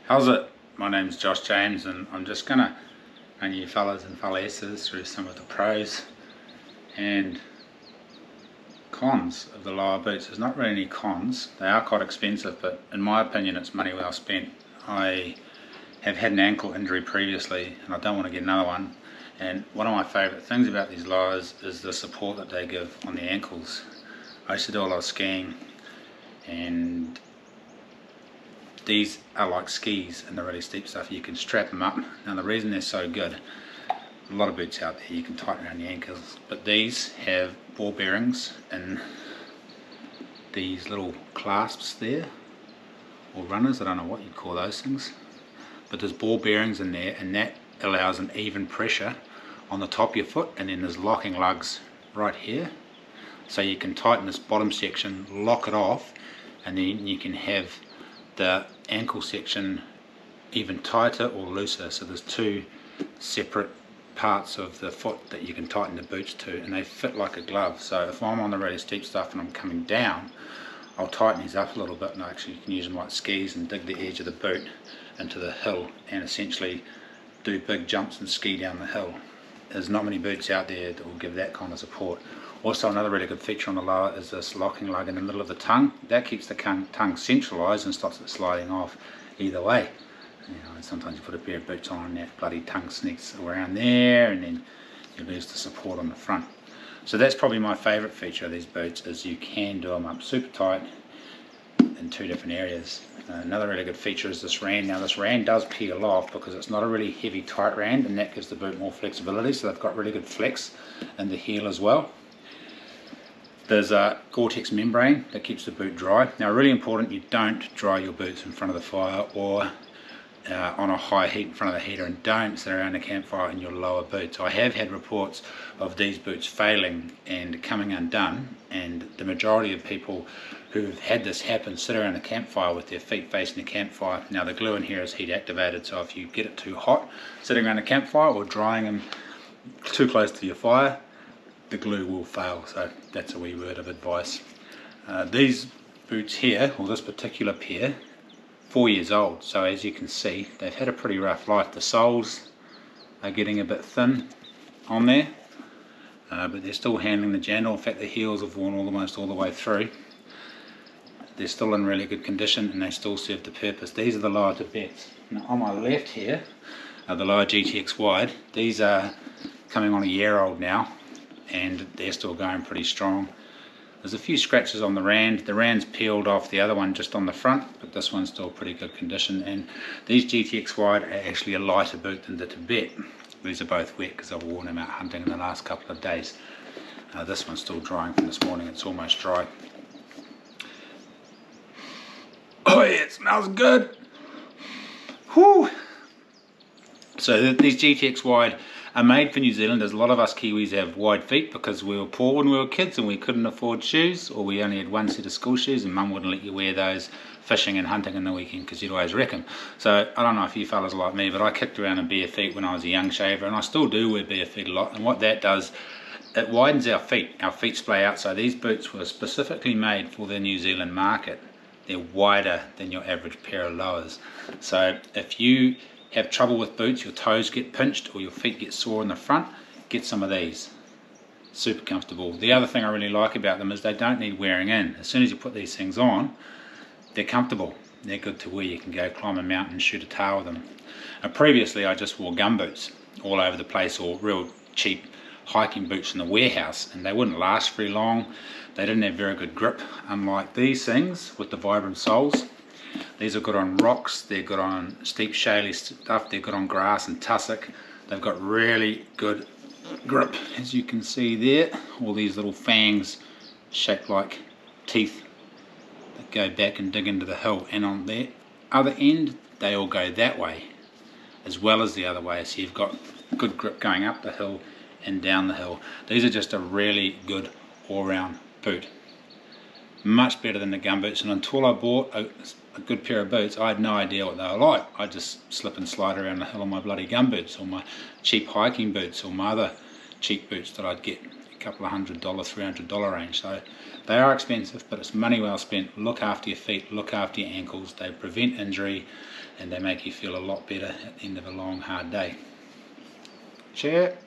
How's it? My name's Josh James, and I'm just gonna run you fellas and fellesses through some of the pros and cons of the LOWA boots. There's not really any cons. They are quite expensive, but in my opinion it's money well spent. I have had an ankle injury previously and I don't want to get another one, and one of my favourite things about these LOWAs is the support that they give on the ankles. I used to do a lot of skiing, and these are like skis and the really steep stuff. You can strap them up. Now the reason they're so good, a lot of boots out there you can tighten around the ankles, but these have ball bearings and these little clasps there, or runners, I don't know what you'd call those things, but there's ball bearings in there, and that allows an even pressure on the top of your foot. And then there's locking lugs right here, so you can tighten this bottom section, lock it off, and then you can have the ankle section even tighter or looser. So there's two separate parts of the foot that you can tighten the boots to, and they fit like a glove. So if I'm on the really steep stuff and I'm coming down, I'll tighten these up a little bit, and I actually can use them like skis and dig the edge of the boot into the hill and essentially do big jumps and ski down the hill. There's not many boots out there that will give that kind of support. Also, another really good feature on the LOWA is this locking lug in the middle of the tongue. That keeps the tongue centralised and stops it sliding off either way. You know, and sometimes you put a pair of boots on and that bloody tongue sneaks around there, and then you lose the support on the front. So that's probably my favourite feature of these boots, is you can do them up super tight in two different areas. Another really good feature is this rand. Now this rand does peel off because it's not a really heavy tight rand, and that gives the boot more flexibility, so they've got really good flex in the heel as well. There's a Gore-Tex membrane that keeps the boot dry. Now really important, you don't dry your boots in front of the fire or on a high heat in front of the heater, and don't sit around a campfire in your LOWA boots. I have had reports of these boots failing and coming undone, and the majority of people who've had this happen sit around a campfire with their feet facing the campfire. Now the glue in here is heat activated, so if you get it too hot sitting around a campfire or drying them too close to your fire, the glue will fail. So that's a wee word of advice. These boots here, or this particular pair, 4 years old, so as you can see they've had a pretty rough life. The soles are getting a bit thin on there, but they're still handling the jandal. In fact, the heels have worn almost all the way through. They're still in really good condition and they still serve the purpose. These are the LOWA Tibets. Now on my left here are the LOWA GTX wide. These are coming on a year old now, and they're still going pretty strong. There's a few scratches on the rand. The rand's peeled off the other one just on the front, but this one's still pretty good condition. And these GTX wide are actually a lighter boot than the Tibet. These are both wet because I've worn them out hunting in the last couple of days. This one's still drying from this morning. It's almost dry. Oh yeah, it smells good. Whew. So these GTX wide are made for New Zealanders. A lot of us Kiwis have wide feet because we were poor when we were kids and we couldn't afford shoes, or we only had one set of school shoes and mum wouldn't let you wear those fishing and hunting in the weekend because you'd always wreck them. So I don't know if you fellas are like me, but I kicked around in bare feet when I was a young shaver, and I still do wear bare feet a lot. And what that does, it widens our feet. Our feet splay out. So these boots were specifically made for the New Zealand market. They're wider than your average pair of LOWAs. So if you have trouble with boots, your toes get pinched or your feet get sore in the front, get some of these. Super comfortable. The other thing I really like about them is they don't need wearing in. As soon as you put these things on, they're comfortable. They're good to wear. You can go climb a mountain and shoot a Tahr with them. Previously I just wore gumboots all over the place, or real cheap hiking boots in the warehouse, and they wouldn't last very long. They didn't have very good grip, unlike these things with the Vibram soles. These are good on rocks, they're good on steep shaly stuff, they're good on grass and tussock. They've got really good grip, as you can see there. All these little fangs shaped like teeth that go back and dig into the hill, and on the other end they all go that way as well as the other way, so you've got good grip going up the hill and down the hill. These are just a really good all-round boot. Much better than the gumboots, and until I bought a good pair of boots I had no idea what they were like. I just slip and slide around the hill on my bloody gumboots, or my cheap hiking boots, or my other cheap boots that I'd get a couple of $100, $300 range. So they are expensive, but it's money well spent. Look after your feet, look after your ankles. They prevent injury, and they make you feel a lot better at the end of a long hard day. Cheer!